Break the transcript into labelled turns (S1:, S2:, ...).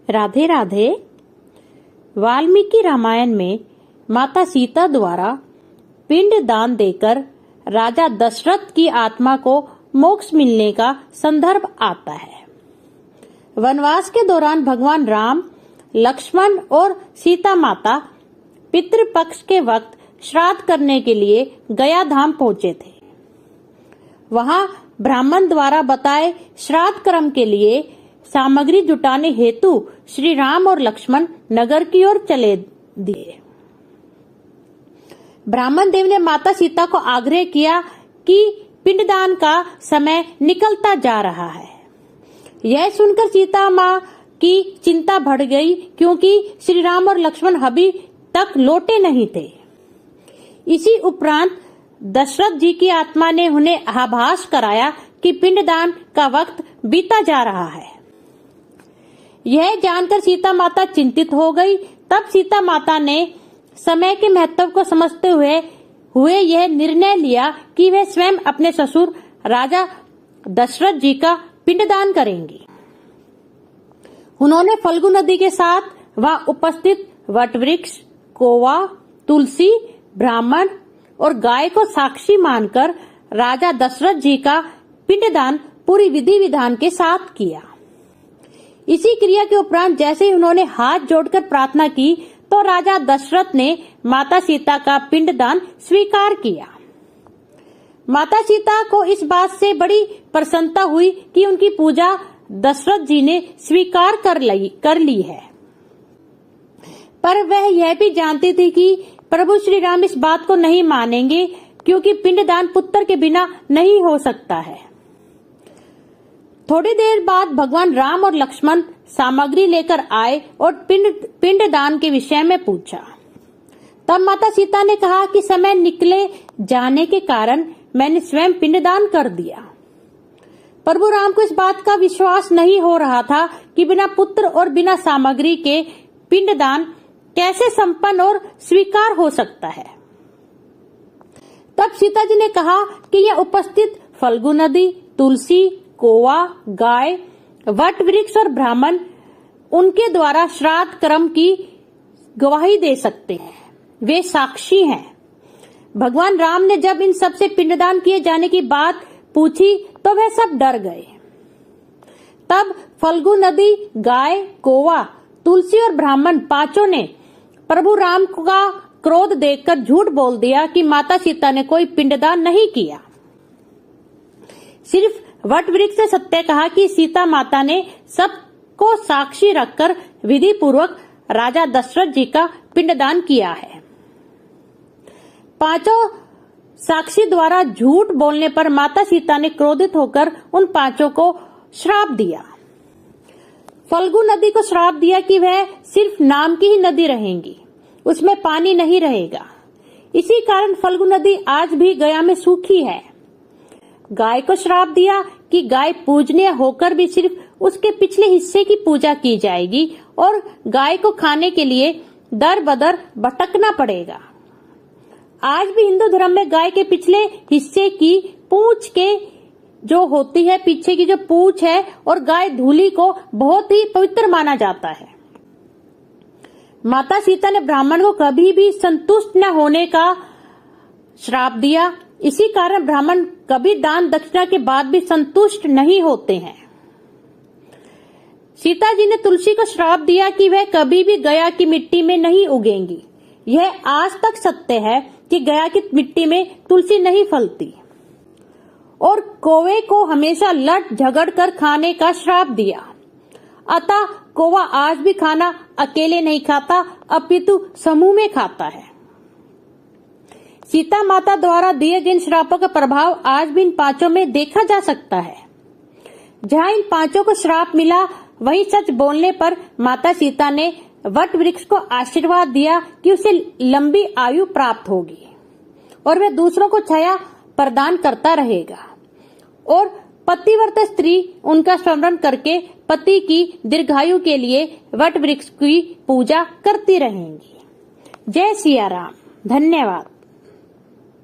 S1: राधे राधे। वाल्मीकि रामायण में माता सीता द्वारा पिंड दान देकर राजा दशरथ की आत्मा को मोक्ष मिलने का संदर्भ आता है। वनवास के दौरान भगवान राम, लक्ष्मण और सीता माता पितृपक्ष के वक्त श्राद्ध करने के लिए गया धाम पहुंचे थे। वहां ब्राह्मण द्वारा बताए श्राद्ध कर्म के लिए सामग्री जुटाने हेतु श्री राम और लक्ष्मण नगर की ओर चले दिए। ब्राह्मण देव ने माता सीता को आग्रह किया कि पिंडदान का समय निकलता जा रहा है। यह सुनकर सीता माँ की चिंता बढ़ गई, क्योंकि श्री राम और लक्ष्मण अभी तक लौटे नहीं थे। इसी उपरांत दशरथ जी की आत्मा ने उन्हें आभास कराया कि पिंडदान का वक्त बीता जा रहा है। यह जानकर सीता माता चिंतित हो गई। तब सीता माता ने समय के महत्व को समझते हुए यह निर्णय लिया कि वे स्वयं अपने ससुर राजा दशरथ जी का पिंडदान करेंगी। उन्होंने फल्गु नदी के साथ वहां उपस्थित वटवृक्ष, कौवा, तुलसी, ब्राह्मण और गाय को साक्षी मानकर राजा दशरथ जी का पिंडदान पूरी विधि विधान के साथ किया। इसी क्रिया के उपरांत जैसे ही उन्होंने हाथ जोड़कर प्रार्थना की तो राजा दशरथ ने माता सीता का पिंडदान स्वीकार किया। माता सीता को इस बात से बड़ी प्रसन्नता हुई कि उनकी पूजा दशरथ जी ने स्वीकार कर ली है। पर वह यह भी जानती थी कि प्रभु श्री राम इस बात को नहीं मानेंगे, क्योंकि पिंडदान पुत्र के बिना नहीं हो सकता है। थोड़ी देर बाद भगवान राम और लक्ष्मण सामग्री लेकर आए और पिंडदान के विषय में पूछा। तब माता सीता ने कहा कि समय निकले जाने के कारण मैंने स्वयं पिंडदान कर दिया। प्रभु राम को इस बात का विश्वास नहीं हो रहा था कि बिना पुत्र और बिना सामग्री के पिंडदान कैसे संपन्न और स्वीकार हो सकता है। तब सीता जी ने कहा कि यह उपस्थित फल्गु नदी, तुलसी, कौवा, गाय, वट वृक्ष और ब्राह्मण उनके द्वारा श्राद्ध कर्म की गवाही दे सकते हैं। वे साक्षी हैं। भगवान राम ने जब इन सब से पिंडदान किए जाने की बात पूछी तो वह सब डर गए। तब फल्गु नदी, गाय, कौवा, तुलसी और ब्राह्मण पांचों ने प्रभु राम का क्रोध देखकर झूठ बोल दिया कि माता सीता ने कोई पिंडदान नहीं किया। सिर्फ वट वृक्ष से सत्य कहा कि सीता माता ने सबको साक्षी रखकर विधि पूर्वक राजा दशरथ जी का पिंडदान किया है। पांचों साक्षी द्वारा झूठ बोलने पर माता सीता ने क्रोधित होकर उन पांचों को श्राप दिया। फल्गु नदी को श्राप दिया कि वह सिर्फ नाम की ही नदी रहेंगी, उसमें पानी नहीं रहेगा। इसी कारण फल्गु नदी आज भी गया में सूखी है। गाय को श्राप दिया कि गाय पूजनीय होकर भी सिर्फ उसके पिछले हिस्से की पूजा की जाएगी और गाय को खाने के लिए दर बदर भटकना पड़ेगा। आज भी हिंदू धर्म में गाय के पिछले हिस्से की पूंछ के जो होती है, पीछे की जो पूंछ है और गाय धूली को बहुत ही पवित्र माना जाता है। माता सीता ने ब्राह्मण को कभी भी संतुष्ट न होने का श्राप दिया। इसी कारण ब्राह्मण कभी दान दक्षिणा के बाद भी संतुष्ट नहीं होते हैं। सीता जी ने तुलसी को श्राप दिया कि वह कभी भी गया की मिट्टी में नहीं उगेंगी। यह आज तक सत्य है कि गया की मिट्टी में तुलसी नहीं फलती। और कौवे को हमेशा लड़ झगड़ कर खाने का श्राप दिया। अतः कौवा आज भी खाना अकेले नहीं खाता, अपितु समूह में खाता है। सीता माता द्वारा दिए गए श्रापों का प्रभाव आज भी इन पांचों में देखा जा सकता है। जहां इन पांचों को श्राप मिला, वहीं सच बोलने पर माता सीता ने वट वृक्ष को आशीर्वाद दिया कि उसे लंबी आयु प्राप्त होगी और वह दूसरों को छाया प्रदान करता रहेगा। और पतिव्रत स्त्री उनका स्मरण करके पति की दीर्घायु के लिए वट वृक्ष की पूजा करती रहेंगी। जय सिया राम। धन्यवाद।